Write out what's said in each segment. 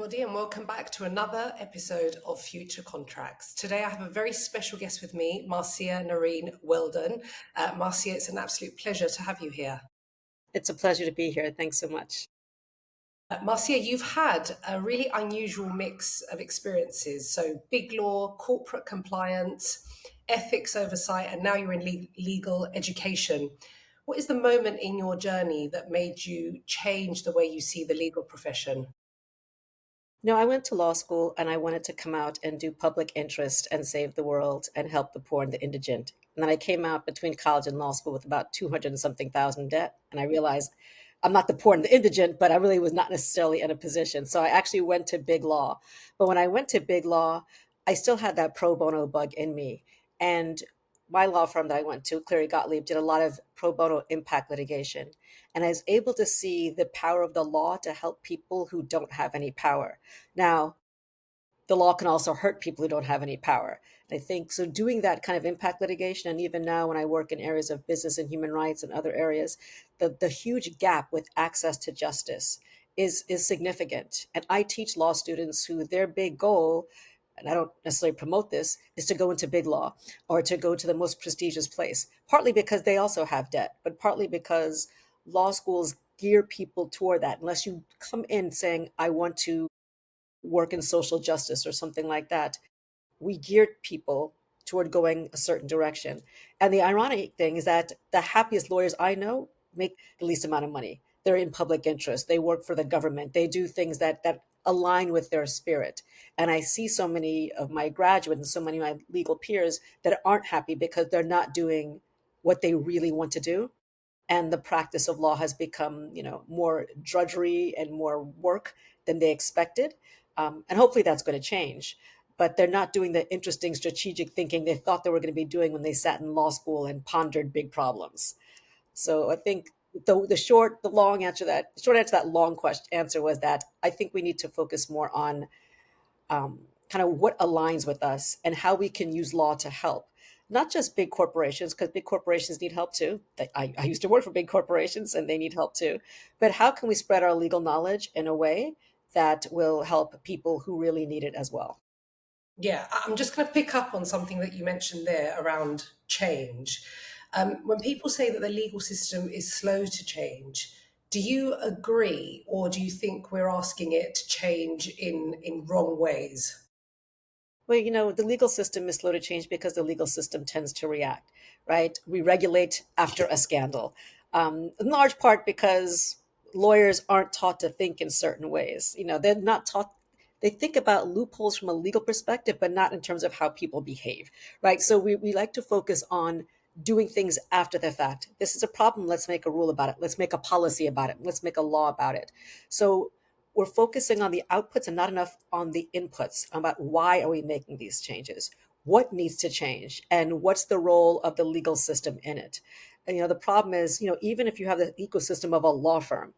everybody, and welcome back to another episode of Future Contracts. Today, I have a very special guest with me, Marcia Narine Weldon. Marcia, it's an absolute pleasure to have you here. It's a pleasure to be here. Thanks so much. Marcia, you've had a really unusual mix of experiences. So, big law, corporate compliance, ethics oversight, and now you're in legal education. What is the moment in your journey that made you change the way you see the legal profession? No, I went to law school and I wanted to come out and do public interest and save the world and help the poor and the indigent. And then I came out between college and law school with about 200 and something thousand debt. And I realized I'm not the poor and the indigent, but I really was not necessarily in a position. So I actually went to big law. But when I went to big law, I still had that pro bono bug in me. And my law firm that I went to, Cleary Gottlieb, did a lot of pro bono impact litigation. And I was able to see the power of the law to help people who don't have any power. Now, the law can also hurt people who don't have any power. I think so. Doing that kind of impact litigation, and even now when I work in areas of business and human rights and other areas, the huge gap with access to justice is significant. And I teach law students who their big goal, and I don't necessarily promote this, is to go into big law or to go to the most prestigious place. Partly because they also have debt, but partly because law schools gear people toward that. Unless you come in saying, I want to work in social justice or something like that, we geared people toward going a certain direction. And the ironic thing is that the happiest lawyers I know make the least amount of money. They're in public interest. They work for the government. They do things that align with their spirit. And I see so many of my graduates and so many of my legal peers that aren't happy because they're not doing what they really want to do. And the practice of law has become, more drudgery and more work than they expected. And hopefully that's going to change. But they're not doing the interesting strategic thinking they thought they were going to be doing when they sat in law school and pondered big problems. So I think the long answer to that, short answer to that long question answer was that I think we need to focus more on kind of what aligns with us and how we can use law to help. Not just big corporations, because big corporations need help too. I used to work for big corporations and they need help too. But how can we spread our legal knowledge in a way that will help people who really need it as well? Yeah, I'm just going to pick up on something that you mentioned there around change. When people say that the legal system is slow to change, do you agree, or do you think we're asking it to change in wrong ways? Well, the legal system is slow to change because the legal system tends to react, right? We regulate after a scandal, in large part because lawyers aren't taught to think in certain ways. They're not taught, they think about loopholes from a legal perspective, but not in terms of how people behave, right? So we like to focus on doing things after the fact. This is a problem. Let's make a rule about it. Let's make a policy about it. Let's make a law about it. So we're focusing on the outputs and not enough on the inputs about why are we making these changes, what needs to change, and what's the role of the legal system in it. And, the problem is, even if you have the ecosystem of a law firm,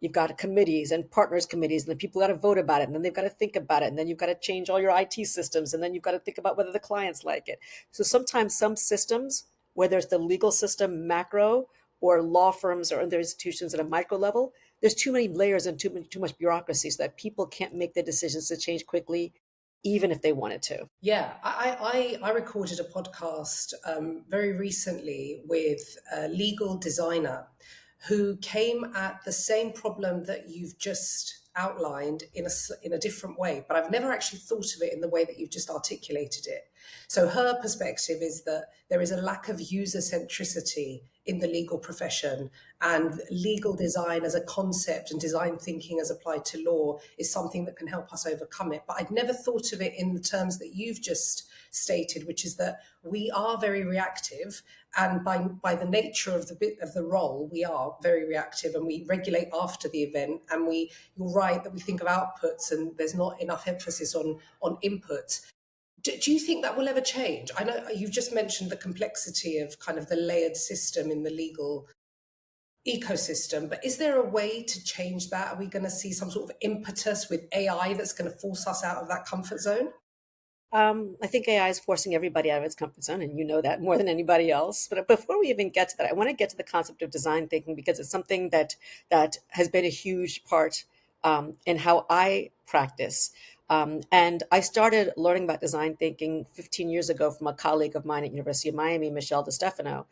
you've got committees and partners committees, and the people got to vote about it, and then they've got to think about it, and then you've got to change all your IT systems, and then you've got to think about whether the clients like it. So sometimes some systems, whether it's the legal system macro or law firms or other institutions at a micro level, there's too many layers and too much bureaucracy so that people can't make the decisions to change quickly, even if they wanted to. Yeah, I recorded a podcast very recently with a legal designer who came at the same problem that you've just outlined in a different way, but I've never actually thought of it in the way that you've just articulated it. So her perspective is that there is a lack of user centricity in the legal profession, and legal design as a concept and design thinking as applied to law is something that can help us overcome it. But I'd never thought of it in the terms that you've just stated, which is that we are very reactive, and by the nature of the role, we are very reactive, and we regulate after the event. And you're right that we think of outputs, and there's not enough emphasis on inputs. Do you think that will ever change? I know you've just mentioned the complexity of kind of the layered system in the legal ecosystem, but is there a way to change that? Are we going to see some sort of impetus with AI that's going to force us out of that comfort zone? I think AI is forcing everybody out of its comfort zone, and you know that more than anybody else. But before we even get to that, I want to get to the concept of design thinking because it's something that has been a huge part in how I practice. And I started learning about design thinking 15 years ago from a colleague of mine at University of Miami, Michelle DeStefano,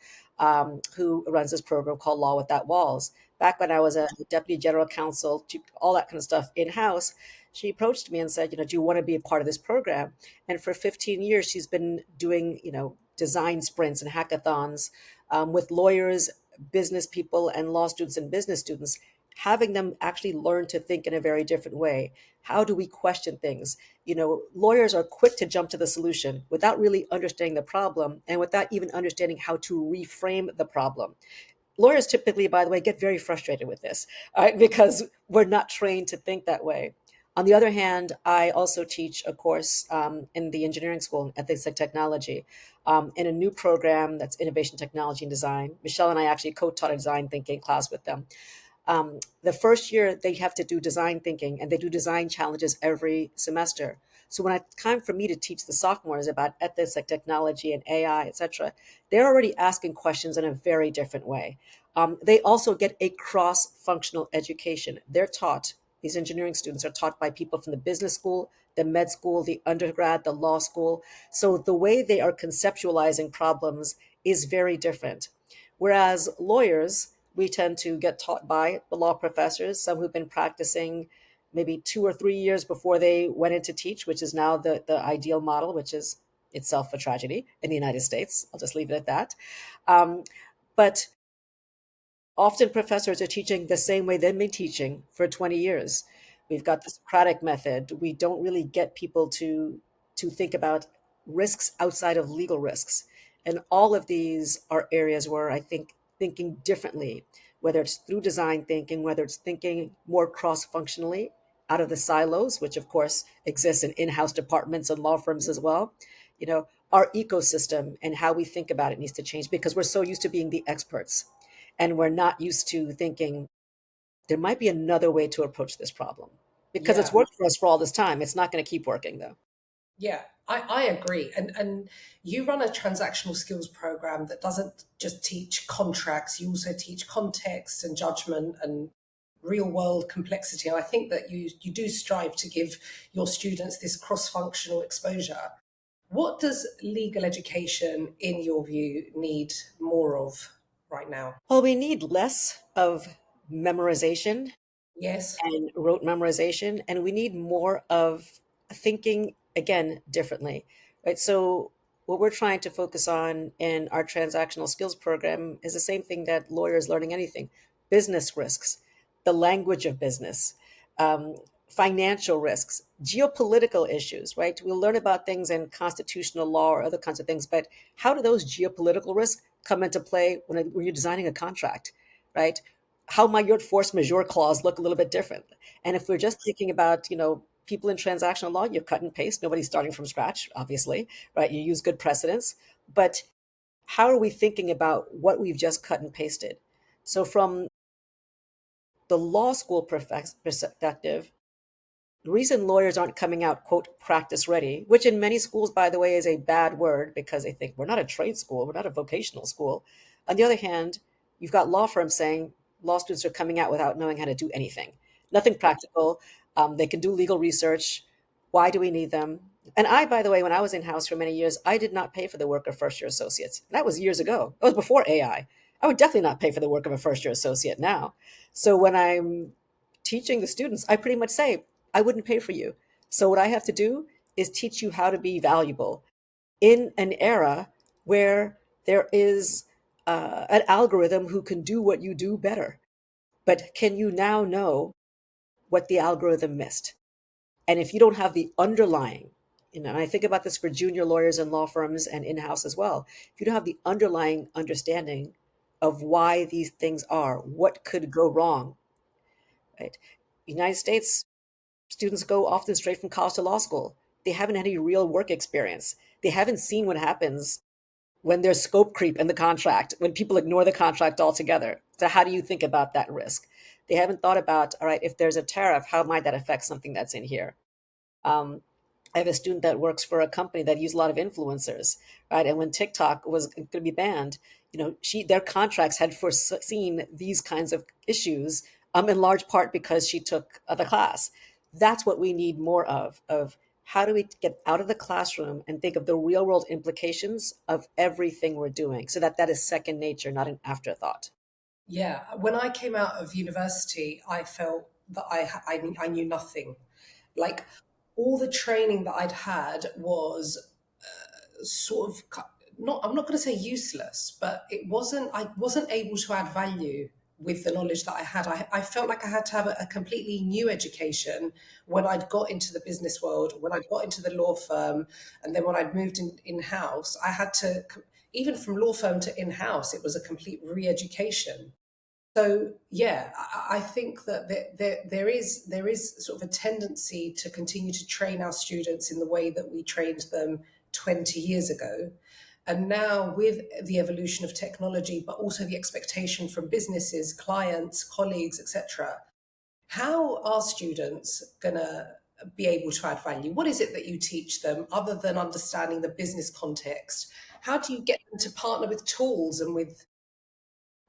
who runs this program called Law Without Walls. Back when I was a deputy general counsel, all that kind of stuff in-house, she approached me and said, do you want to be a part of this program? And for 15 years, she's been doing, design sprints and hackathons with lawyers, business people, and law students and business students, having them actually learn to think in a very different way. How do we question things? Lawyers are quick to jump to the solution without really understanding the problem and without even understanding how to reframe the problem. Lawyers typically, by the way, get very frustrated with this, because we're not trained to think that way. On the other hand, I also teach a course in the engineering school in ethics and technology in a new program that's innovation, technology, and design. Michelle and I actually co-taught a design thinking class with them. The first year they have to do design thinking, and they do design challenges every semester. So when it's time for me to teach the sophomores about ethics like technology and AI, etc., they're already asking questions in a very different way. They also get a cross-functional education. These engineering students are taught by people from the business school, the med school, the undergrad, the law school. So the way they are conceptualizing problems is very different. Whereas lawyers, we tend to get taught by the law professors, some who've been practicing maybe 2 or 3 years before they went in to teach, which is now the ideal model, which is itself a tragedy in the United States. I'll just leave it at that. But often professors are teaching the same way they've been teaching for 20 years. We've got the Socratic method. We don't really get people to think about risks outside of legal risks. And all of these are areas where I think thinking differently, whether it's through design thinking, whether it's thinking more cross-functionally out of the silos, which of course exists in in-house departments and law firms as well. Our ecosystem and how we think about it needs to change because we're so used to being the experts, and we're not used to thinking there might be another way to approach this problem because it's Yeah. worked for us for all this time. It's not going to keep working though. Yeah, I agree. And you run a transactional skills program that doesn't just teach contracts, you also teach context and judgment and real world complexity. And I think that you do strive to give your students this cross functional exposure. What does legal education, in your view, need more of right now? Well, we need less of memorization Yes. and rote memorization, and we need more of thinking again differently, right? So what we're trying to focus on in our transactional skills program is the same thing that lawyers learning anything: business risks, the language of business, um, financial risks, geopolitical issues, right? We'll learn about things in constitutional law or other kinds of things, but how do those geopolitical risks come into play when you're designing a contract, right? How might your force majeure clause look a little bit different? And if we're just thinking about, people in transactional law, you cut and paste. Nobody's starting from scratch, obviously, right? You use good precedents. But how are we thinking about what we've just cut and pasted? So from the law school perspective, the reason lawyers aren't coming out, quote, practice ready, which in many schools, by the way, is a bad word because they think we're not a trade school, we're not a vocational school. On the other hand, you've got law firms saying law students are coming out without knowing how to do anything, nothing practical. They can do legal research. Why do we need them? And I, by the way, when I was in house for many years, I did not pay for the work of first year associates. That was years ago. That was before AI. I would definitely not pay for the work of a first year associate now. So when I'm teaching the students, I pretty much say, I wouldn't pay for you. So what I have to do is teach you how to be valuable in an era where there is an algorithm who can do what you do better. But can you now know what the algorithm missed? And if you don't have the underlying, and I think about this for junior lawyers and law firms and in-house as well, if you don't have the underlying understanding of why these things are, what could go wrong, right? United States students go often straight from college to law school. They haven't had any real work experience. They haven't seen what happens when there's scope creep in the contract, when people ignore the contract altogether. So how do you think about that risk? They haven't thought about, all right, if there's a tariff, how might that affect something that's in here? Um, I have a student that works for a company that used a lot of influencers, right? And when TikTok was going to be banned, their contracts had foreseen these kinds of issues, in large part because she took the class. That's what we need more of how do we get out of the classroom and think of the real world implications of everything we're doing so that that is second nature, not an afterthought. Yeah, when I came out of university, I felt that I knew nothing. Like all the training that I'd had was sort of not, I'm not going to say useless, but I wasn't able to add value with the knowledge that I had. I felt like I had to have a completely new education when I'd got into the business world, when I got into the law firm, and then when I'd moved in-house, I had to, even from law firm to in-house, it was a complete re-education. So yeah, I think that there is sort of a tendency to continue to train our students in the way that we trained them 20 years ago. And now with the evolution of technology, but also the expectation from businesses, clients, colleagues, etc., how are students gonna be able to add value? What is it that you teach them other than understanding the business context? How do you get them to partner with tools and with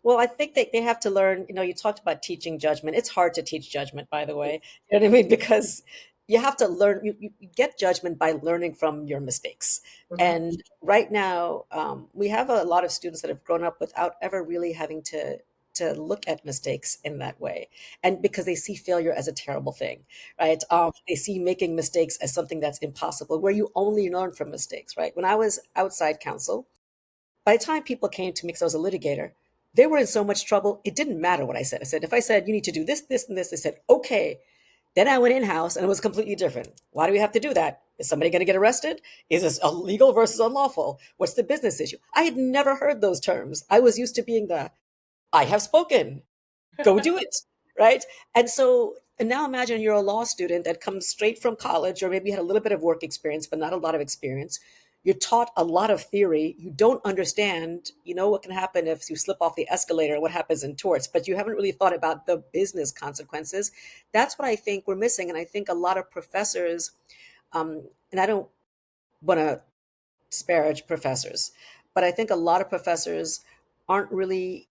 Well, I think they have to learn, you talked about teaching judgment. It's hard to teach judgment, by the way. You know what I mean? Because you have to learn, you get judgment by learning from your mistakes. Mhm. And right now, we have a lot of students that have grown up without ever really having to look at mistakes in that way. And because they see failure as a terrible thing, right? They see making mistakes as something that's impossible, where you only learn from mistakes, right? When I was outside counsel, by the time people came to me because I was a litigator, they were in so much trouble. It didn't matter what I said. I said, if I said, you need to do this, this, and this, they said, okay. Then I went in house and it was completely different. Why do we have to do that? Is somebody going to get arrested? Is this illegal versus unlawful? What's the business issue? I had never heard those terms. I was used to being the, I have spoken, go do it, right? And now imagine you're a law student that comes straight from college, or maybe you had a little bit of work experience but not a lot of experience. You're taught a lot of theory, you don't understand, what can happen if you slip off the escalator, what happens in torts, but you haven't really thought about the business consequences. That's what I think we're missing. And I think a lot of professors, and I don't want to disparage professors, but I think a lot of professors aren't really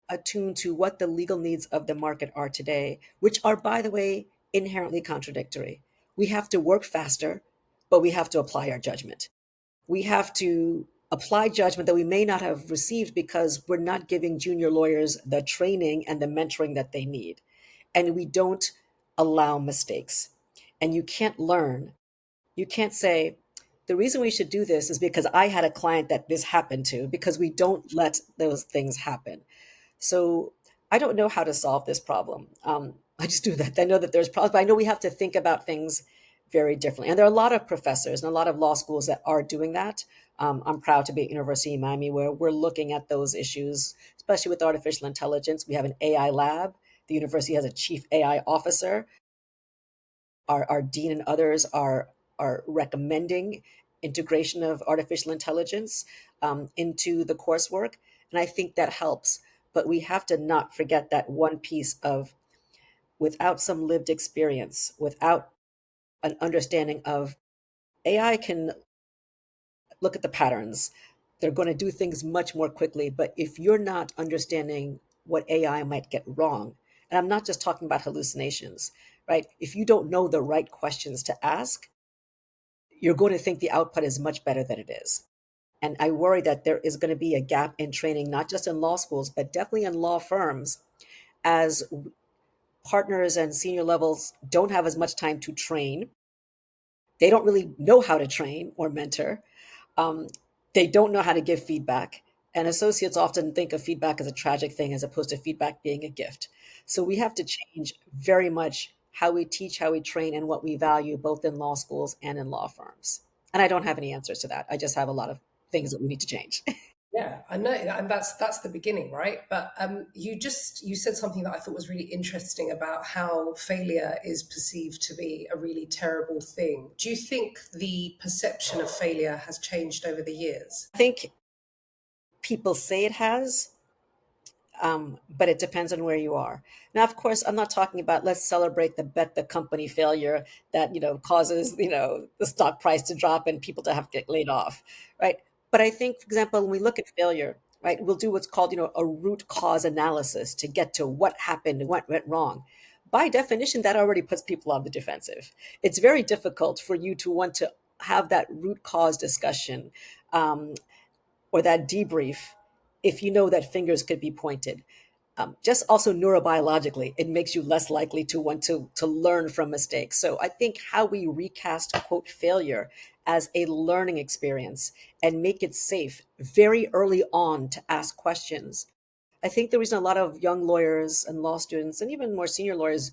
attuned to what the legal needs of the market are today, which are, by the way, inherently contradictory. We have to work faster, but we have to apply our judgment. We have to apply judgment that we may not have received because we're not giving junior lawyers the training and the mentoring that they need. And we don't allow mistakes. And you can't learn. You can't say, the reason we should do this is because I had a client that this happened to, because we don't let those things happen. So I don't know how to solve this problem. I just do that. I know that there's problems, but I know we have to think about things very differently. And there are a lot of professors and a lot of law schools that are doing that. I'm proud to be at University of Miami where we're looking at those issues, especially with artificial intelligence. We have an AI lab. The university has a chief AI officer. Our dean and others are recommending integration of artificial intelligence into the coursework, and I think that helps. But we have to not forget that one piece of without some lived experience, without an understanding of AI can look at the patterns. They're going to do things much more quickly. But if you're not understanding what AI might get wrong, and I'm not just talking about hallucinations, right? If you don't know the right questions to ask, you're going to think the output is much better than it is. And I worry that there is going to be a gap in training, not just in law schools, but definitely in law firms, as partners and senior levels don't have as much time to train. They don't really know how to train or mentor. Um, they don't know how to give feedback. And associates often think of feedback as a tragic thing as opposed to feedback being a gift. So we have to change very much how we teach, how we train, and what we value both in law schools and in law firms. And I don't have any answers to that. I just have a lot of things that we need to change. Yeah, I know, and that's the beginning, right? But you said something that I thought was really interesting about how failure is perceived to be a really terrible thing. Do you think the perception of failure has changed over the years? I think people say it has, but it depends on where you are. Now, of course, I'm not talking about let's celebrate the bet the company failure that causes the stock price to drop and people to have to get laid off, right? But I think, for example, when we look at failure, right, we'll do what's called a root cause analysis to get to what happened and what went wrong. by definition, that already puts people on the defensive. It's very difficult for you to want to have that root cause discussion, um, or that debrief if you know that fingers could be pointed. Just also neurobiologically, it makes you less likely to want to learn from mistakes. So I think how we recast quote failure as a learning experience and make it safe very early on to ask questions. I think the reason a lot of young lawyers and law students and even more senior lawyers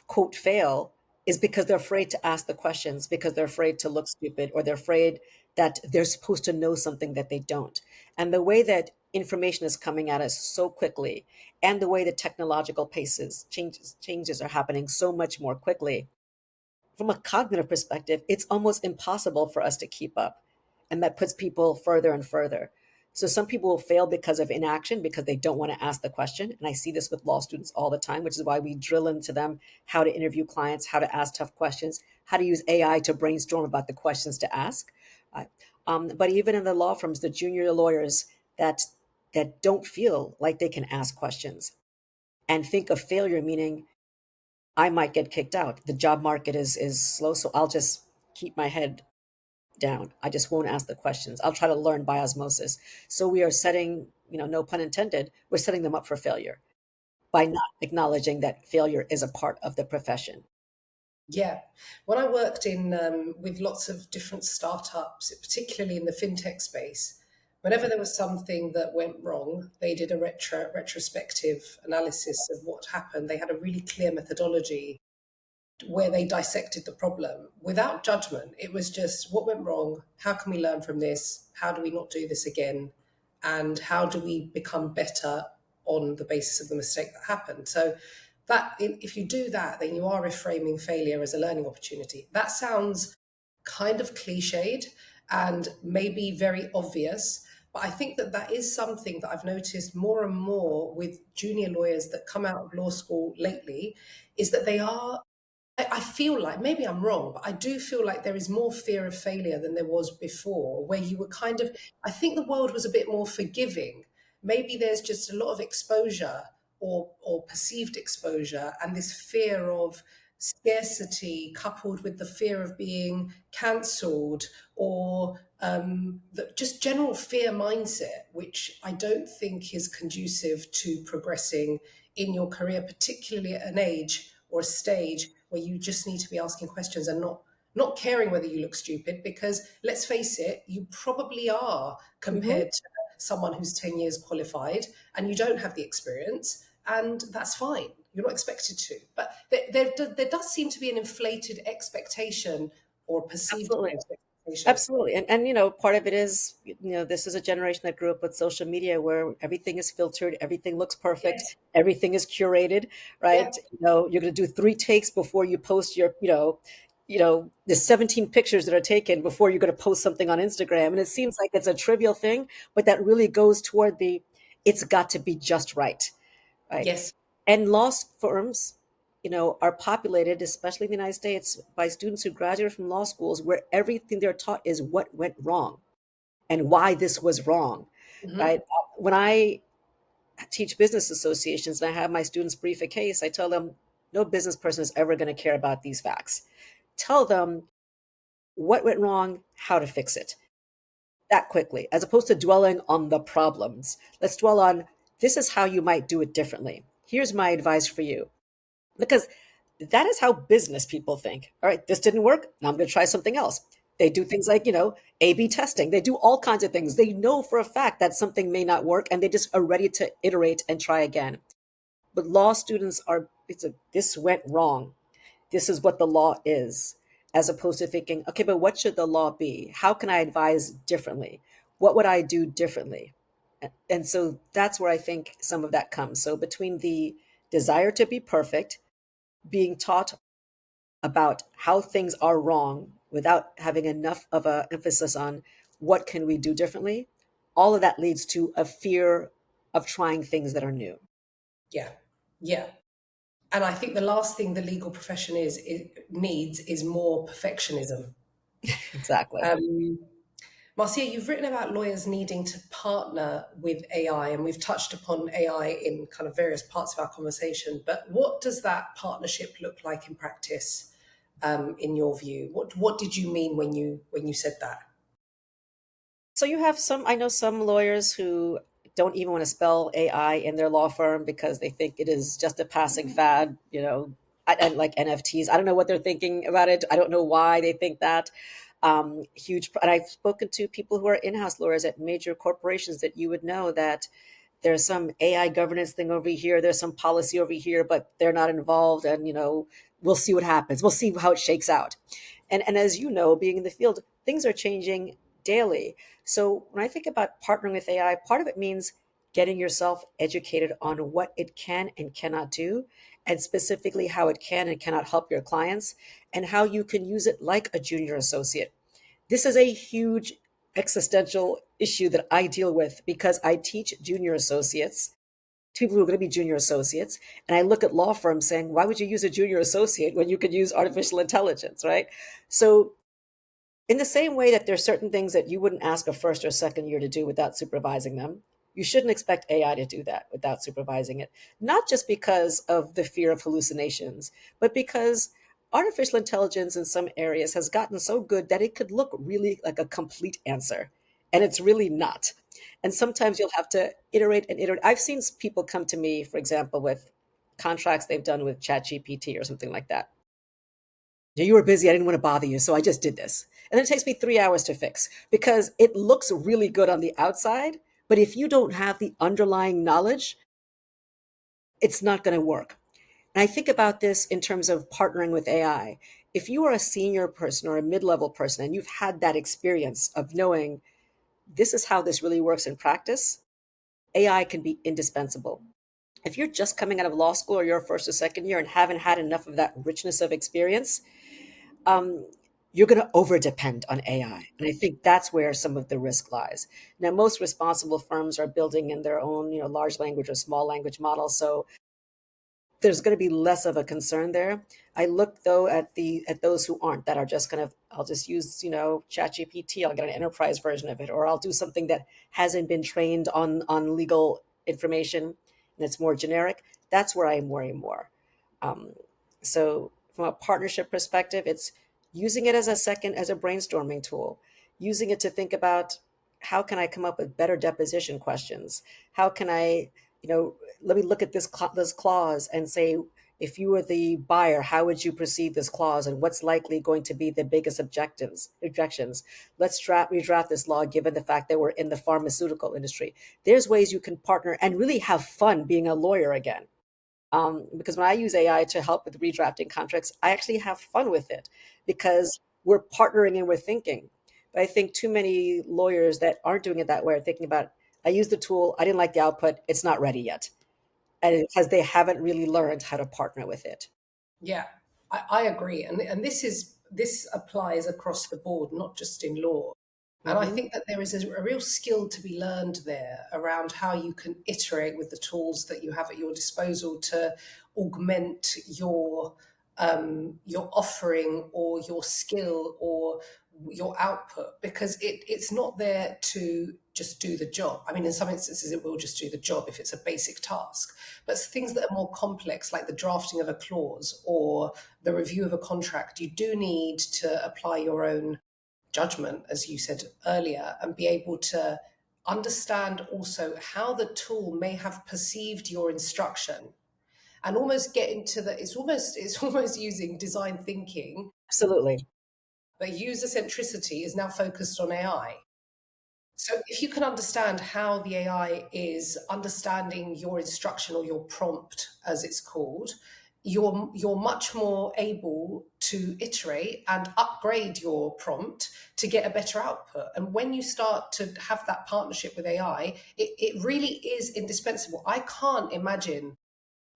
quote fail is because they're afraid to ask the questions, because they're afraid to look stupid, or they're afraid that they're supposed to know something that they don't. And the way that information is coming at us so quickly, and the way the technological paces changes are happening so much more quickly, from a cognitive perspective, it's almost impossible for us to keep up. And that puts people further and further. So some people will fail because of inaction, because they don't want to ask the question. And I see this with law students all the time, which is why we drill into them how to interview clients, how to ask tough questions, how to use AI to brainstorm about the questions to ask. Uh, but even in the law firms, the junior lawyers that don't feel like they can ask questions and think of failure, meaning I might get kicked out. The job market is slow, so I'll just keep my head down. I just won't ask the questions. I'll try to learn by osmosis. So we are setting, no pun intended, we're setting them up for failure by not acknowledging that failure is a part of the profession. Yeah. When I worked in with lots of different startups, particularly in the fintech space, whenever there was something that went wrong, they did a retrospective analysis of what happened. They had a really clear methodology where they dissected the problem without judgment. It was just what went wrong, how can we learn from this, how do we not do this again, and how do we become better on the basis of the mistake that happened. So that if you do that, then you are reframing failure as a learning opportunity. That sounds kind of cliched and maybe very obvious, but I think that that is something that I've noticed more and more with junior lawyers that come out of law school lately, is that they are, I feel like, maybe I'm wrong, but I do feel like there is more fear of failure than there was before, where you were kind of, I think the world was a bit more forgiving. Maybe there's just a lot of exposure or perceived exposure, and this fear of scarcity coupled with the fear of being cancelled, or just general fear mindset, which I don't think is conducive to progressing in your career, particularly at an age or a stage where you just need to be asking questions and not caring whether you look stupid, because let's face it, you probably are Hmm. compared to someone who's 10 years qualified and you don't have the experience, and that's fine. You're not expected to. But there does seem to be an inflated expectation or perceived Absolutely. expectation. Absolutely. And part of it is, this is a generation that grew up with social media where everything is filtered, everything looks perfect, Yes. everything is curated, Yeah. right? You're going to do 3 takes before you post your, the 17 pictures that are taken before you're going to post something on Instagram. And it seems like it's a trivial thing, but that really goes toward it's got to be just right? Yes. And law firms, are populated, especially in the United States, by students who graduate from law schools where everything they're taught is what went wrong and why this was wrong, Hmm. right? When I teach business associations and I have my students brief a case, I tell them no business person is ever going to care about these facts. Tell them what went wrong, how to fix it that quickly, as opposed to dwelling on the problems. Let's dwell on this is how you might do it differently. Here's my advice for you. Because that is how business people think. All right, this didn't work. Now I'm going to try something else. They do things like, A/B testing. They do all kinds of things. They know for a fact that something may not work and they just are ready to iterate and try again. But law students this went wrong. This is what the law is, as opposed to thinking, okay, but what should the law be? How can I advise differently? What would I do differently? And so that's where I think some of that comes. So between the desire to be perfect, being taught about how things are wrong without having enough of a emphasis on what can we do differently, all of that leads to a fear of trying things that are new. Yeah. Yeah. And I think the last thing the legal profession needs is more perfectionism. Exactly. Um, Marcia, you've written about lawyers needing to partner with AI, and we've touched upon AI in kind of various parts of our conversation. But what does that partnership look like in practice, in your view? What did you mean when you said that? So you have some, I know some lawyers who don't even want to spell AI in their law firm because they think it is just a passing fad, and like NFTs. I don't know what they're thinking about it. I don't know why they think that. And I've spoken to people who are in-house lawyers at major corporations that you would know that there's some AI governance thing over here, there's some policy over here, but they're not involved. And, we'll see what happens. We'll see how it shakes out. And as you know, being in the field, things are changing daily. So when I think about partnering with AI, part of it means getting yourself educated on what it can and cannot do, and specifically how it can and cannot help your clients, and how you can use it like a junior associate. This is a huge existential issue that I deal with because I teach junior associates, people who are going to be junior associates, and I look at law firms saying, why would you use a junior associate when you could use artificial intelligence, right? So in the same way that there's certain things that you wouldn't ask a first or second year to do without supervising them, you shouldn't expect AI to do that without supervising it. Not just because of the fear of hallucinations, but because artificial intelligence in some areas has gotten so good that it could look really like a complete answer. And it's really not. And sometimes you'll have to iterate and iterate. I've seen people come to me, for example, with contracts they've done with ChatGPT or something like that. Yeah, you were busy. I didn't want to bother you, so I just did this. And then it takes me 3 hours to fix because it looks really good on the outside. But if you don't have the underlying knowledge, it's not going to work. And I think about this in terms of partnering with AI. If you are a senior person or a mid level person and you've had that experience of knowing this is how this really works in practice, AI can be indispensable. If you're just coming out of law school or you're first or second year and haven't had enough of that richness of experience, um, you're going to over depend on AI. And I think that's where some of the risk lies. Now, most responsible firms are building in their own, large language or small language models. So there's going to be less of a concern there. I look though at those who aren't, that are just kind of, I'll just use, ChatGPT, I'll get an enterprise version of it, or I'll do something that hasn't been trained on legal information and it's more generic. That's where I'm worrying more. Um, so from a partnership perspective, it's using it as a brainstorming tool, using it to think about how can I come up with better deposition questions? How can I, let me look at this clause and say, if you were the buyer, how would you perceive this clause and what's likely going to be the biggest objections? Let's redraft this law given the fact that we're in the pharmaceutical industry. There's ways you can partner and really have fun being a lawyer again. Because when I use AI to help with redrafting contracts, I actually have fun with it because we're partnering and we're thinking. But I think too many lawyers that aren't doing it that way are thinking about, I used the tool, I didn't like the output, it's not ready yet. And because they haven't really learned how to partner with it. Yeah, I agree, and this applies across the board, not just in law. And I Hmm. think that there is a real skill to be learned there around how you can iterate with the tools that you have at your disposal to augment your offering or your skill or your output, because it's not there to just do the job. I mean, in some instances, it will just do the job if it's a basic task. But things that are more complex, like the drafting of a clause or the review of a contract, you do need to apply your own judgment, as you said earlier, and be able to understand also how the tool may have perceived your instruction and almost get into the it's almost using design thinking, Absolutely. but user centricity is now focused on AI. So if you can understand how the AI is understanding your instruction or your prompt, as it's called, you're much more able to iterate and upgrade your prompt to get a better output. And when you start to have that partnership with AI, it really is indispensable. I can't imagine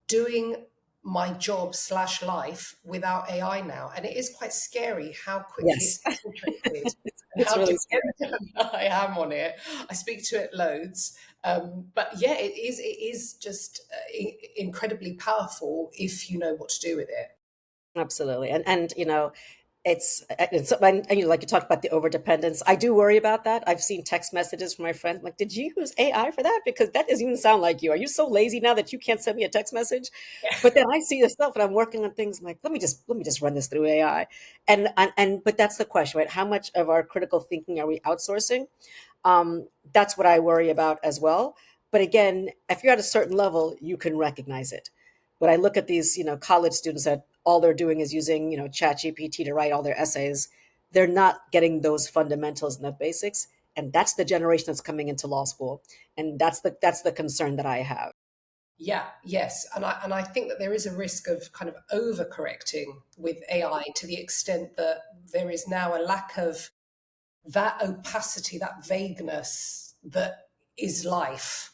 doing my job slash life without AI now. And it is quite scary how quickly Yes. it's penetrated and It's how really scary. dependent I am on it. I speak to it loads. But yeah, it is just incredibly powerful if you know what to do with it. Absolutely. And And you like you talked about the overdependence. I do worry about that. I've seen text messages from my friends like, "Did you use AI for that? Because that doesn't even sound like you. Are you so lazy now that you can't send me a text message?" But then I see the stuff and I'm working on things. I'm like, let me just run this through AI, and but that's the question, right? How much of our critical thinking are we outsourcing? That's what I worry about as well. But again, if you're at a certain level, you can recognize it. But I look at these, college students that all they're doing is using, Chat GPT to write all their essays. They're not getting those fundamentals and the basics. And that's the generation that's coming into law school. And that's the concern that I have. Yeah, yes. And I think that there is a risk of kind of overcorrecting with AI to the extent that there is now a lack of that opacity, that vagueness that is life.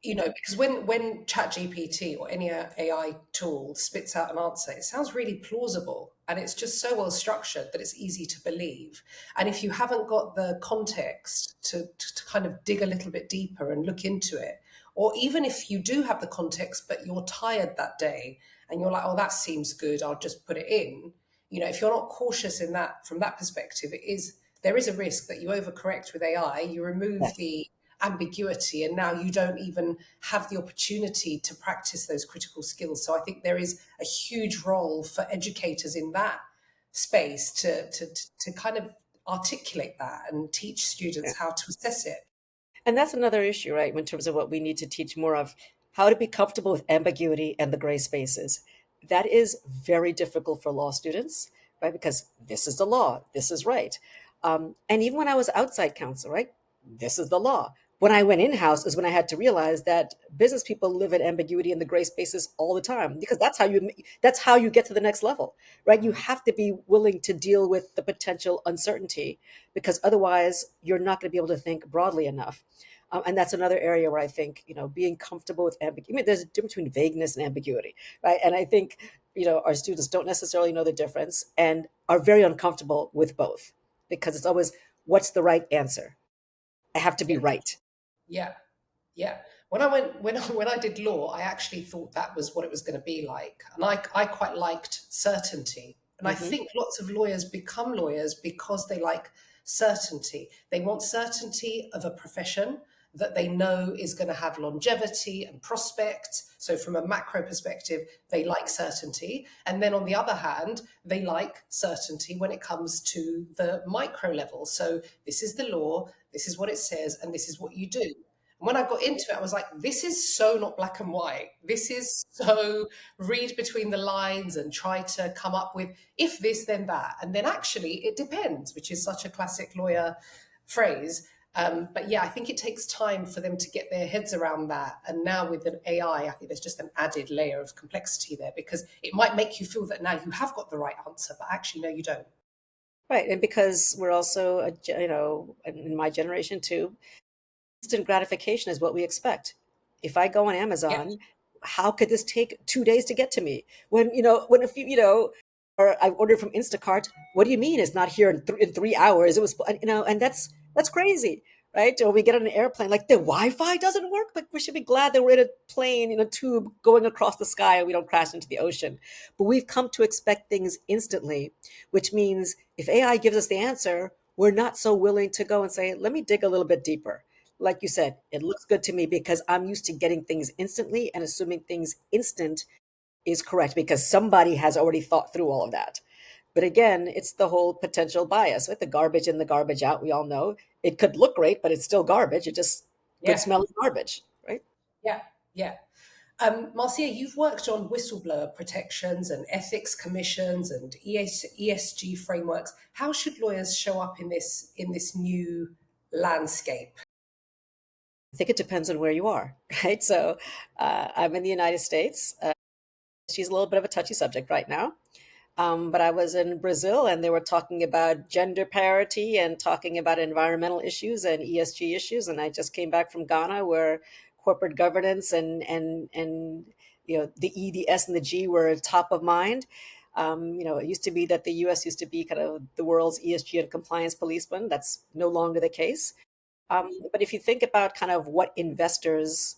Because when ChatGPT or any AI tool spits out an answer, it sounds really plausible and it's just so well structured that it's easy to believe. And if you haven't got the context to kind of dig a little bit deeper and look into it, or even if you do have the context but you're tired that day and you're like, oh, that seems good, I'll just put it in. If you're not cautious in that from that perspective, there is a risk that you overcorrect with AI, you remove Yes. the ambiguity, and now you don't even have the opportunity to practice those critical skills. So I think there is a huge role for educators in that space to kind of articulate that and teach Yeah. students how to assess it. And that's another issue, right? In terms of what we need to teach more of, how to be comfortable with ambiguity and the gray spaces. That is very difficult for law students, right? Because this is the law, this is right. And even when I was outside counsel, right? This is the law. When I went in house is when I had to realize that business people live in ambiguity in the gray spaces all the time because that's how you get to the next level, right? You have to be willing to deal with the potential uncertainty because otherwise you're not going to be able to think broadly enough. And that's another area where I think, being comfortable with ambiguity. I mean, there's a difference between vagueness and ambiguity, right? And I think, our students don't necessarily know the difference and are very uncomfortable with both because it's always, what's the right answer? I have to be Yeah, right. yeah. Yeah. When I did law, I actually thought that was what it was going to be like. And I quite liked certainty. And I Hmm. think lots of lawyers become lawyers because they like certainty. They want certainty of a profession that they know is going to have longevity and prospects. So from a macro perspective, they like certainty. And then on the other hand, they like certainty when it comes to the micro level. So this is the law, this is what it says, and this is what you do. When I got into it, I was like, this is so not black and white. This is so read between the lines and try to come up with if this, then that. And then actually, it depends, which is such a classic lawyer phrase. But yeah, I think it takes time for them to get their heads around that. And now with an AI, I think there's just an added layer of complexity there because it might make you feel that now you have got the right answer, but actually, no, you don't. Right. And because we're also, in my generation too, instant gratification is what we expect. If I go on Yeah, Amazon, how could this take 2 days to get to me? When if or I ordered from Instacart, what do you mean it's not here in 3 hours? It was, and that's crazy, right? Or we get on an airplane, like the Wi-Fi doesn't work, but we should be glad that we're in a plane in a tube going across the sky and we don't crash into the ocean. But we've come to expect things instantly, which means if AI gives us the answer, we're not so willing to go and say, let me dig a little bit deeper. Like you said, it looks good to me because I'm used to getting things instantly and assuming things instant is correct because somebody has already thought through all of that. But again, it's the whole potential bias, right? The garbage in, the garbage out. We all know it could look great, but it's still garbage. It's just good yeah, smelling garbage, right? yeah, yeah. Marcia, you've worked on whistleblower protections and ethics commissions and ESG frameworks. How should lawyers show up in this new landscape? I think it depends on where you are, right? So I'm in the United States. She's a little bit of a touchy subject right now. But I was in Brazil and they were talking about gender parity and talking about environmental issues and ESG issues. And I just came back from Ghana where corporate governance and the E, the S, and the G were top of mind. It used to be that the U.S. used to be kind of the world's ESG and compliance policeman. That's no longer the case. But if you think about kind of what investors,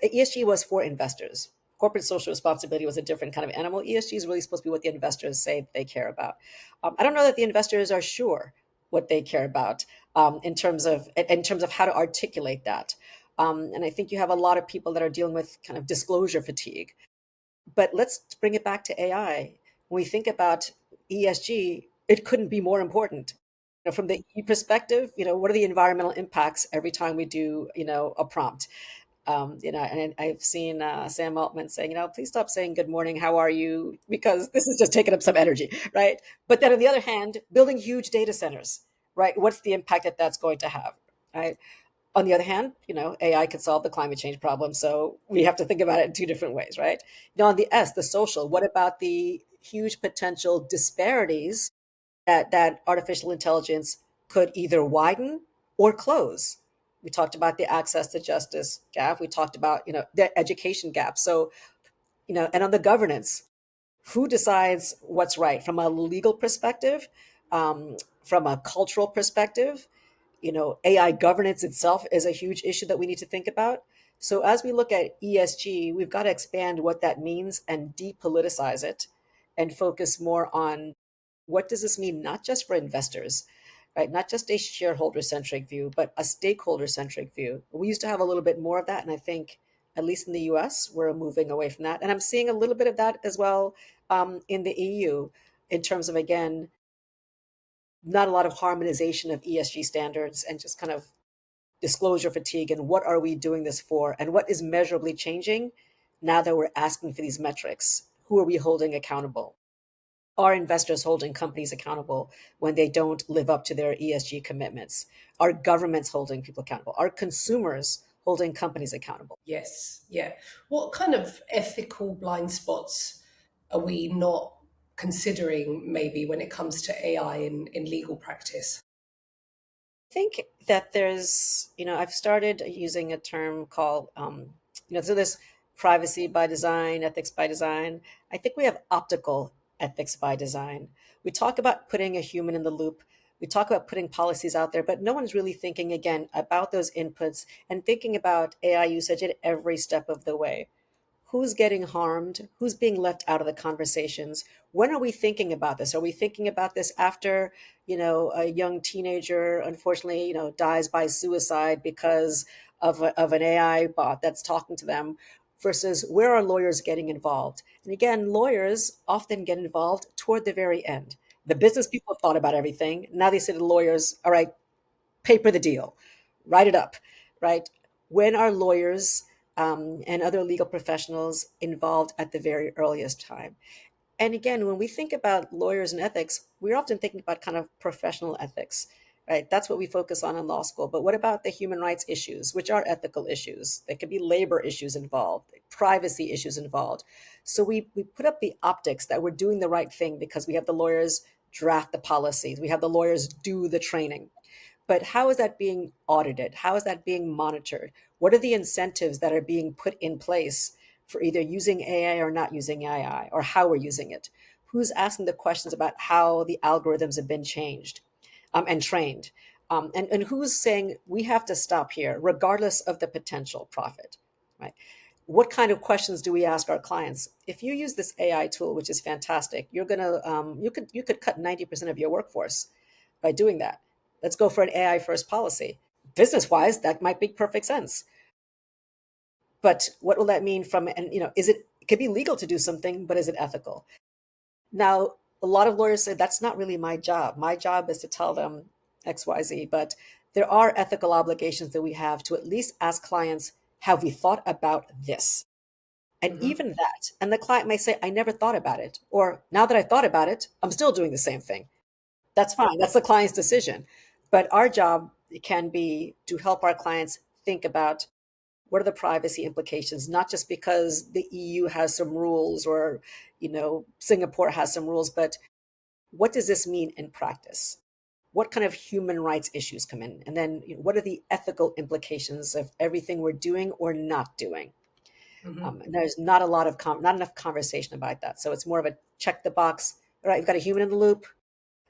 ESG was for investors, Corporate social responsibility was a different kind of animal. ESG is really supposed to be what the investors say they care about. I don't know that the investors are sure what they care about in terms of how to articulate that. And I think you have a lot of people that are dealing with kind of disclosure fatigue. But let's bring it back to AI. When we think about ESG, it couldn't be more important. From the E perspective, what are the environmental impacts every time we do, a prompt? And I've seen Sam Altman saying, please stop saying good morning, how are you? Because this is just taking up some energy, right? But then on the other hand, building huge data centers, right? What's the impact that that's going to have, right? On the other hand, AI could solve the climate change problem. So we have to think about it in two different ways, right? Now, on the S, the social, what about the huge potential disparities that artificial intelligence could either widen or close? We talked about the access to justice gap. We talked about, the education gap. So, and on the governance, who decides what's right from a legal perspective, from a cultural perspective? AI governance itself is a huge issue that we need to think about. So as we look at ESG, we've got to expand what that means and depoliticize it and focus more on what does this mean, not just for investors, right? Not just a shareholder centric view, but a stakeholder centric view. We used to have a little bit more of that. And I think, at least in the US, we're moving away from that. And I'm seeing a little bit of that as well in the EU in terms of, again, not a lot of harmonization of ESG standards and just kind of disclosure fatigue and what are we doing this for and what is measurably changing now that we're asking for these metrics. Who are we holding accountable? Are investors holding companies accountable when they don't live up to their ESG commitments? Are governments holding people accountable? Are consumers holding companies accountable? Yes, yeah. What kind of ethical blind spots are we not considering maybe when it comes to AI in legal practice? Think that I've started using a term called, so there's privacy by design, ethics by design. I think we have optical ethics by design. We talk about putting a human in the loop. We talk about putting policies out there, but no one's really thinking again about those inputs and thinking about AI usage at every step of the way. Who's getting harmed? Who's being left out of the conversations? When are we thinking about this? Are we thinking about this after, a young teenager, unfortunately, dies by suicide because of an AI bot that's talking to them, versus where are lawyers getting involved? And again, lawyers often get involved toward the very end. The business people have thought about everything. Now they say to the lawyers, all right, paper the deal, write it up, right? When are lawyers and other legal professionals involved at the very earliest time? And again, when we think about lawyers and ethics, we're often thinking about kind of professional ethics, right? That's what we focus on in law school. But what about the human rights issues, which are ethical issues? There could be labor issues involved, privacy issues involved. So we put up the optics that we're doing the right thing because we have the lawyers draft the policies, we have the lawyers do the training. But how is that being audited? How is that being monitored? What are the incentives that are being put in place for either using AI or not using AI, or how we're using it? Who's asking the questions about how the algorithms have been changed and trained? And who's saying we have to stop here, regardless of the potential profit, right? What kind of questions do we ask our clients? If you use this AI tool, which is fantastic, you could cut 90% of your workforce by doing that. Let's go for an AI first policy. Business wise, that might make perfect sense. But what will that mean and it could be legal to do something, but is it ethical? Now, a lot of lawyers say that's not really my job. My job is to tell them XYZ, but there are ethical obligations that we have to at least ask clients, have we thought about this? And Hmm. even that, and the client may say, I never thought about it. Or now that I thought about it, I'm still doing the same thing. That's fine. That's the client's decision. But our job can be to help our clients think about what are the privacy implications, not just because the EU has some rules or, Singapore has some rules, but what does this mean in practice? What kind of human rights issues come in? And then what are the ethical implications of everything we're doing or not doing? Hmm. And there's not a lot of not enough conversation about that. So it's more of a check the box. All right, we've got a human in the loop.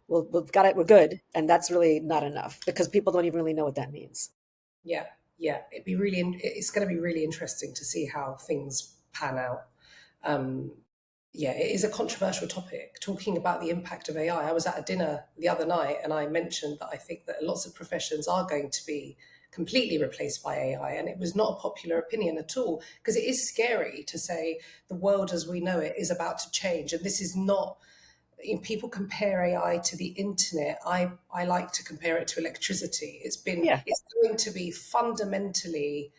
We've got it. We're good, and that's really not enough because people don't even really know what that means. Yeah, yeah. It's going to be really interesting to see how things pan out. Um, yeah, it is a controversial topic. Talking about the impact of AI, I was at a dinner the other night and I mentioned that I think that lots of professions are going to be completely replaced by AI, and it was not a popular opinion at all because it is scary to say the world as we know it is about to change, and this is not. You know, people compare AI to the internet. I like to compare it to electricity. Yeah. It's going to be fundamentally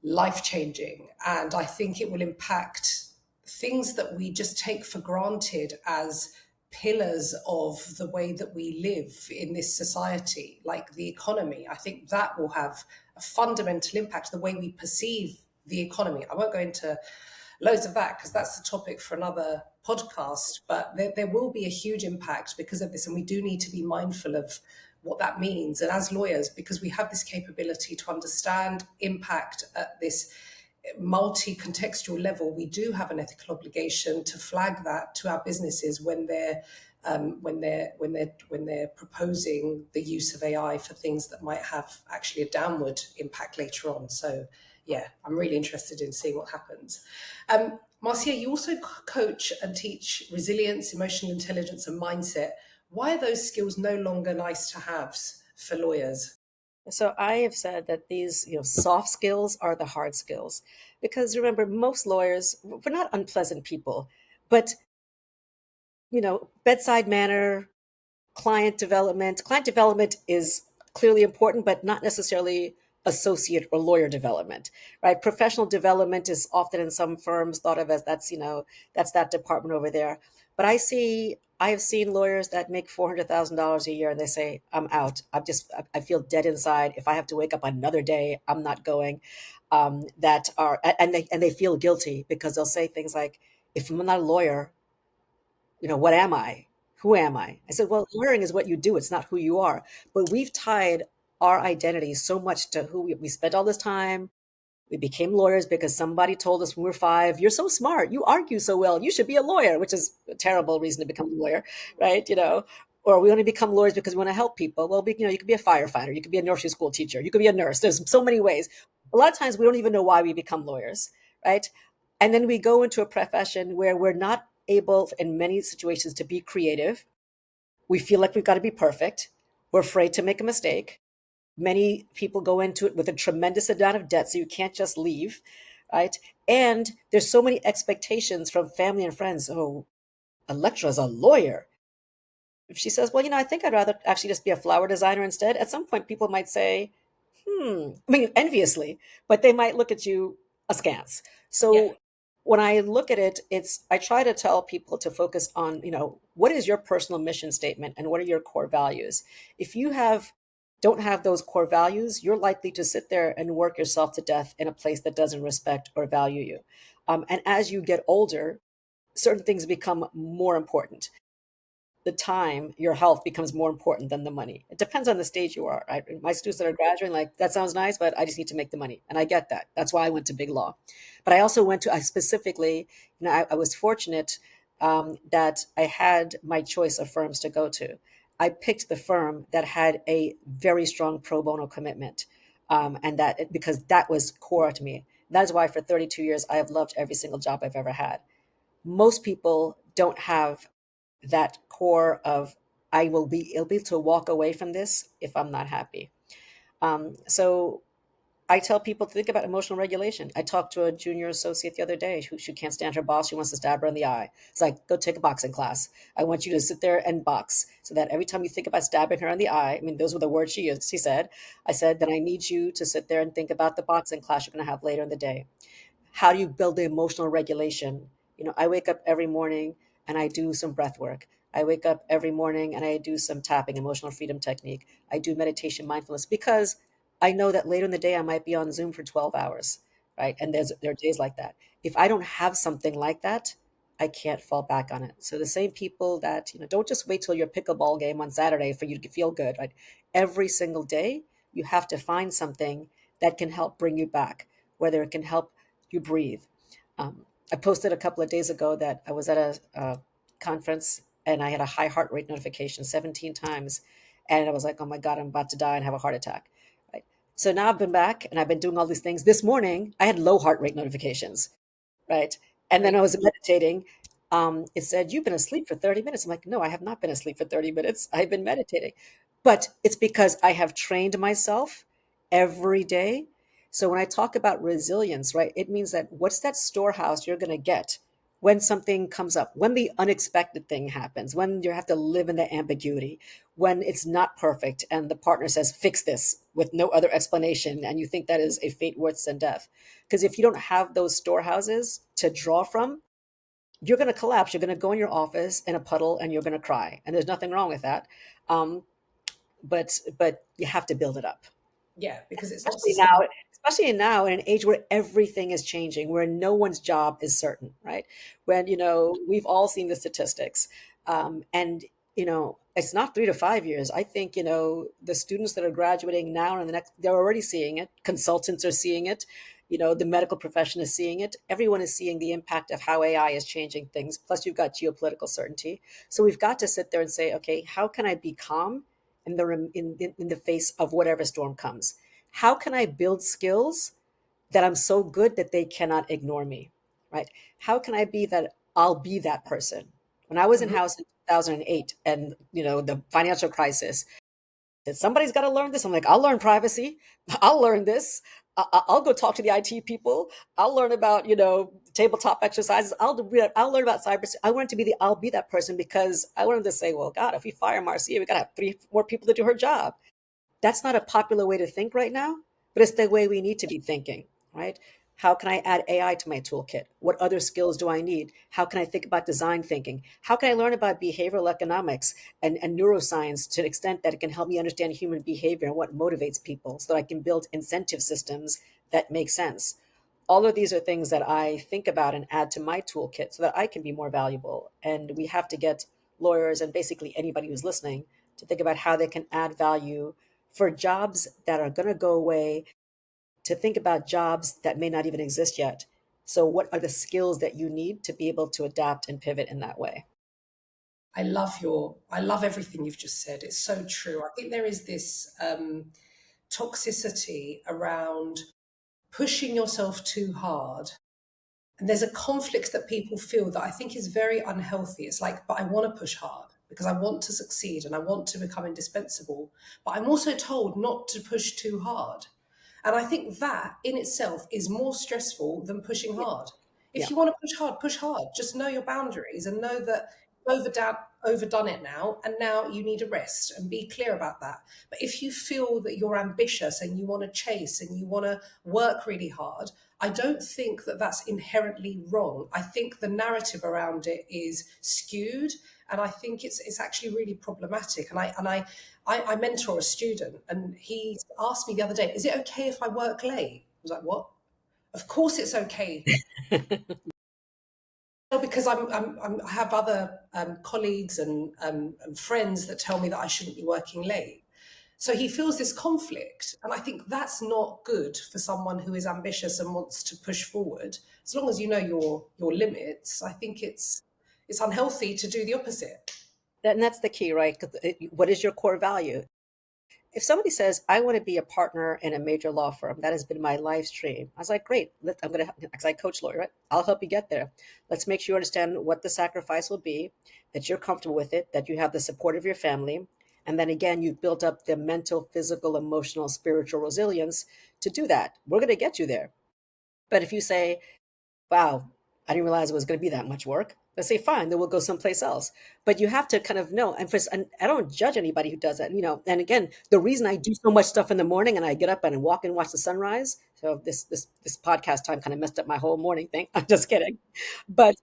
life changing. And I think it will impact things that we just take for granted as pillars of the way that we live in this society, like the economy. I think that will have a fundamental impact, the way we perceive the economy. I won't go into loads of that because that's the topic for another podcast, but there will be a huge impact because of this. And we do need to be mindful of what that means. And as lawyers, because we have this capability to understand impact at this multi-contextual level, we do have an ethical obligation to flag that to our businesses when they're proposing the use of AI for things that might have actually a downward impact later on. So yeah, I'm really interested in seeing what happens. Marcia, you also coach and teach resilience, emotional intelligence, and mindset. Why are those skills no longer nice to haves for lawyers? So I have said that these, soft skills are the hard skills because remember, most lawyers, we're not unpleasant people, but bedside manner, client development is clearly important, but not necessarily associate or lawyer development, right? Professional development is often in some firms thought of as that's that department over there. But I have seen lawyers that make $400,000 a year and they say, I'm out. I feel dead inside. If I have to wake up another day, I'm not going. That are, and they feel guilty because they'll say things like, if I'm not a lawyer, what am I? Who am I? I said, well, lawyering is what you do. It's not who you are. But we've tied our identity so much to who we spent all this time. We became lawyers because somebody told us when we were 5, you're so smart. You argue so well. You should be a lawyer, which is a terrible reason to become a lawyer, right? Or we only become lawyers because we want to help people. Well, you could be a firefighter. You could be a nursery school teacher. You could be a nurse. There's so many ways. A lot of times we don't even know why we become lawyers, right? And then we go into a profession where we're not able, in many situations, to be creative. We feel like we've got to be perfect. We're afraid to make a mistake. Many people go into it with a tremendous amount of debt, so you can't just leave, right? And there's so many expectations from family and friends. Oh, Electra's a lawyer. If she says, well, I think I'd rather actually just be a flower designer instead, at some point people might say, I mean, enviously, but they might look at you askance. Yeah. So when I look at it, I try to tell people to focus on, what is your personal mission statement and what are your core values? If you don't have those core values, you're likely to sit there and work yourself to death in a place that doesn't respect or value you. And as you get older, certain things become more important. The time, your health becomes more important than the money. It depends on the stage you are. My students that are graduating, like, that sounds nice, but I just need to make the money. And I get that. That's why I went to big law. But I also I specifically, I was fortunate that I had my choice of firms to go to. I picked the firm that had a very strong pro bono commitment. And because that was core to me. That is why for 32 years, I have loved every single job I've ever had. Most people don't have that core of I will be able to walk away from this if I'm not happy. So I tell people to think about emotional regulation. I talked to a junior associate the other day who she can't stand her boss. She wants to stab her in the eye. It's like, go take a boxing class. I want you to sit there and box so that every time you think about stabbing her in the eye, I mean, those were the words she used. She said, I said, then I need you to sit there and think about the boxing class you're going to have later in the day. How do you build the emotional regulation? I wake up every morning and I do some breath work. I wake up every morning and I do some tapping, emotional freedom technique. I do meditation, mindfulness, because I know that later in the day I might be on Zoom for 12 hours, right? And there are days like that. If I don't have something like that, I can't fall back on it. So the same people that, don't just wait till your pickleball game on Saturday for you to feel good, right? Every single day, you have to find something that can help bring you back, whether it can help you breathe. I posted a couple of days ago that I was at a conference and I had a high heart rate notification 17 times. And I was like, oh my God, I'm about to die and have a heart attack. Right. So now I've been back and I've been doing all these things. This morning, I had low heart rate notifications. Right. And then I was meditating. It said, "You've been asleep for 30 minutes." I'm like, "No, I have not been asleep for 30 minutes. I've been meditating." But it's because I have trained myself every day. So when I talk about resilience, right, it means that what's that storehouse you're going to get when something comes up, when the unexpected thing happens, when you have to live in the ambiguity, when it's not perfect and the partner says, "Fix this," with no other explanation, and you think that is a fate worse than death. Because if you don't have those storehouses to draw from, you're going to collapse. You're going to go in your office in a puddle and you're going to cry. And there's nothing wrong with that. Um, but you have to build it up. Yeah, because it's not Especially sustainable. now, especially now in an age where everything is changing, where no one's job is certain, right? When, we've all seen the statistics. And, it's not 3 to 5 years. I think, the students that are graduating now and the next, they're already seeing it. Consultants are seeing it. The medical profession is seeing it. Everyone is seeing the impact of how AI is changing things. Plus, you've got geopolitical certainty. So we've got to sit there and say, okay, how can I be calm in the face of whatever storm comes? How can I build skills that I'm so good that they cannot ignore me, right? How can I be that I'll be that person? When I was in Mhm. house in 2008 and, the financial crisis, that somebody's got to learn this. I'm like, I'll learn privacy. I'll learn this. I'll go talk to the IT people. I'll learn about, tabletop exercises. I'll learn about cyber. I wanted to be I'll be that person because I wanted to say, well, God, if we fire Marcia, we got to have three more people to do her job. That's not a popular way to think right now, but it's the way we need to be thinking, right? How can I add AI to my toolkit? What other skills do I need? How can I think about design thinking? How can I learn about behavioral economics and neuroscience to an extent that it can help me understand human behavior and what motivates people so that I can build incentive systems that make sense? All of these are things that I think about and add to my toolkit so that I can be more valuable. And we have to get lawyers and basically anybody who's listening to think about how they can add value for jobs that are going to go away, to think about jobs that may not even exist yet. So, what are the skills that you need to be able to adapt and pivot in that way? I love everything you've just said. It's so true. I think there is this toxicity around pushing yourself too hard. And there's a conflict that people feel that I think is very unhealthy. It's like, but I want to push hard because I want to succeed and I want to become indispensable. But I'm also told not to push too hard. And I think that in itself is more stressful than pushing Yeah. hard. If Yeah. you want to push hard, push hard. Just know your boundaries and know that you've overdone it now, and now you need a rest and be clear about that. But if you feel that you're ambitious and you want to chase and you want to work really hard, I don't think that that's inherently wrong. I think the narrative around it is skewed, and I think it's actually really problematic. I mentor a student, and he asked me the other day, "Is it okay if I work late?" I was like, "What? Of course it's okay." Well, because I have other colleagues and friends that tell me that I shouldn't be working late. So he feels this conflict, and I think that's not good for someone who is ambitious and wants to push forward. As long as you know your limits, I think it's unhealthy to do the opposite. And that's the key, right? 'Cause what is your core value? If somebody says, I want to be a partner in a major law firm, that has been my live stream. I was like, great. I'm going to, because I coach lawyer, right? I'll help you get there. Let's make sure you understand what the sacrifice will be, that you're comfortable with it, that you have the support of your family. And then again, you've built up the mental, physical, emotional, spiritual resilience to do that. We're going to get you there. But if you say, wow, I didn't realize it was going to be that much work. Let's say, fine, then we'll go someplace else. But you have to kind of know. And I don't judge anybody who does that, And again, the reason I do so much stuff in the morning and I get up and walk and watch the sunrise. So this podcast time kind of messed up my whole morning thing. I'm just kidding. But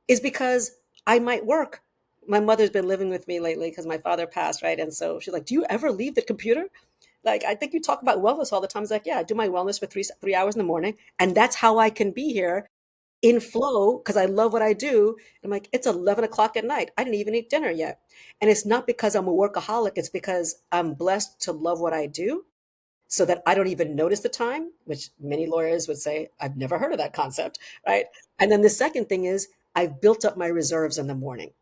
is because I might work. My mother's been living with me lately because my father passed, right? And so she's like, "Do you ever leave the computer?" Like, I think you talk about wellness all the time. It's like, yeah, I do my wellness for three hours in the morning, and that's how I can be here in flow because I love what I do. I'm like, it's 11 o'clock at night. I didn't even eat dinner yet, and it's not because I'm a workaholic. It's because I'm blessed to love what I do, so that I don't even notice the time. Which many lawyers would say, I've never heard of that concept, right? And then the second thing is, I've built up my reserves in the morning,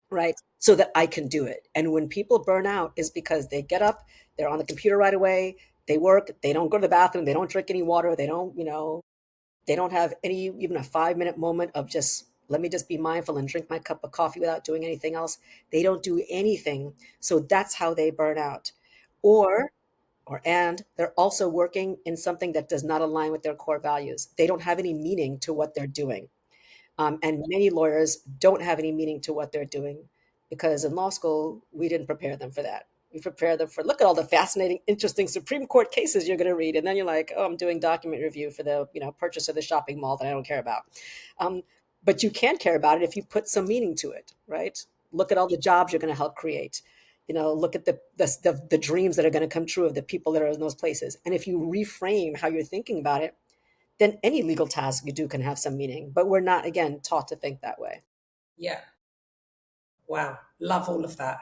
right? So that I can do it. And when people burn out is because they get up, they're on the computer right away, they work, they don't go to the bathroom, they don't drink any water, they don't, They don't have any, even a 5-minute moment of just, let me just be mindful and drink my cup of coffee without doing anything else. They don't do anything. So that's how they burn out. Or, and they're also working in something that does not align with their core values. They don't have any meaning to what they're doing. And many lawyers don't have any meaning to what they're doing because in law school, we didn't prepare them for that. We prepare them for, look at all the fascinating, interesting Supreme Court cases you're going to read. And then you're like, oh, I'm doing document review for the purchase of the shopping mall that I don't care about. Um, but you can care about it if you put some meaning to it, right? Look at all the jobs you're going to help create. Look at the dreams that are going to come true of the people that are in those places. And if you reframe how you're thinking about it, then any legal task you do can have some meaning. But we're not, again, taught to think that way. Yeah. Wow. Love all of that.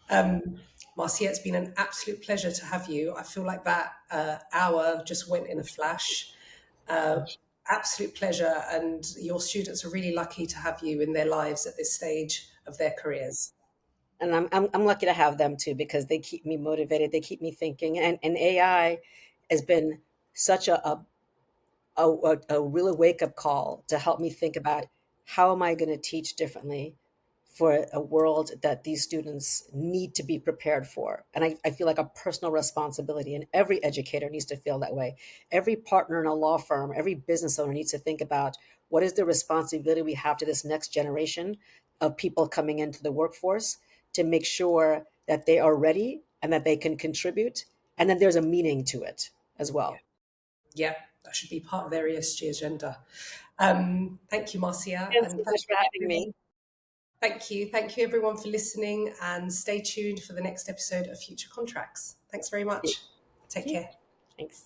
Um, Marcia, it's been an absolute pleasure to have you. I feel like that hour just went in a flash. Uh, Absolute pleasure. And your students are really lucky to have you in their lives at this stage of their careers. And I'm lucky to have them too because they keep me motivated. They keep me thinking. And AI has been such a real wake up call to help me think about how am I going to teach differently for a world that these students need to be prepared for. And I feel like a personal responsibility, and every educator needs to feel that way. Every partner in a law firm, every business owner needs to think about what is the responsibility we have to this next generation of people coming into the workforce to make sure that they are ready and that they can contribute and that there's a meaning to it as Yeah. well. Yeah. That should be part of their ESG agenda. Thank you, Marcia. Thanks so And thank much for you, having me. everyone. Thank you. Thank you, everyone, for listening. And stay tuned for the next episode of Future Contracts. Thanks very Thank much. Take you. care. Thanks.